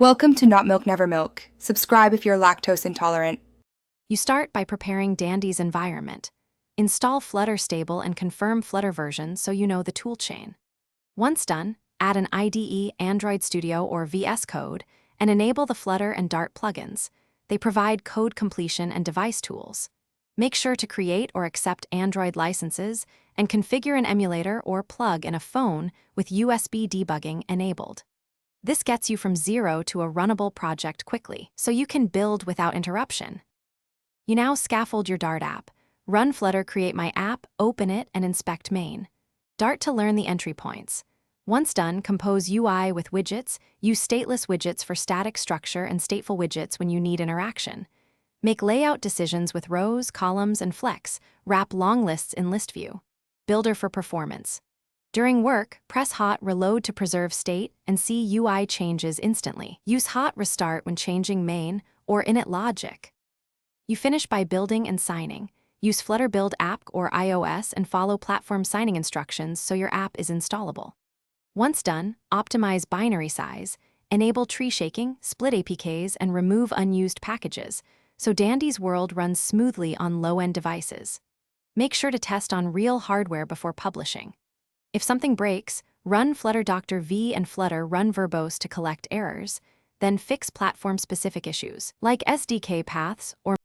Welcome to Not Milk Never Milk. Subscribe if you're lactose intolerant. You start by preparing Dandy's environment. Install Flutter stable and confirm Flutter version so you know the toolchain. Once done, add an IDE, Android Studio, or VS Code, and enable the Flutter and Dart plugins. They provide code completion and device tools. Make sure to create or accept Android licenses and configure an emulator or plug in a phone with USB debugging enabled. This gets you from zero to a runnable project quickly, so you can build without interruption. You now scaffold your Dart app. Run Flutter Create My App, open it, and inspect main. Dart to learn the entry points. Once done, compose UI with widgets. Use stateless widgets for static structure and stateful widgets when you need interaction. Make layout decisions with rows, columns, and flex. Wrap long lists in list view. Builder for performance. During work, press Hot Reload to preserve state and see UI changes instantly. Use Hot Restart when changing main or init logic. You finish by building and signing. Use Flutter Build App or iOS and follow platform signing instructions so your app is installable. Once done, optimize binary size, enable tree shaking, split APKs, and remove unused packages, so Dandy's world runs smoothly on low-end devices. Make sure to test on real hardware before publishing. If something breaks, run Flutter Dr. V and Flutter run verbose to collect errors, then fix platform-specific issues, like SDK paths or...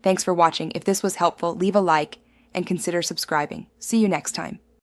Thanks for watching. If this was helpful, leave a like and consider subscribing. See you next time.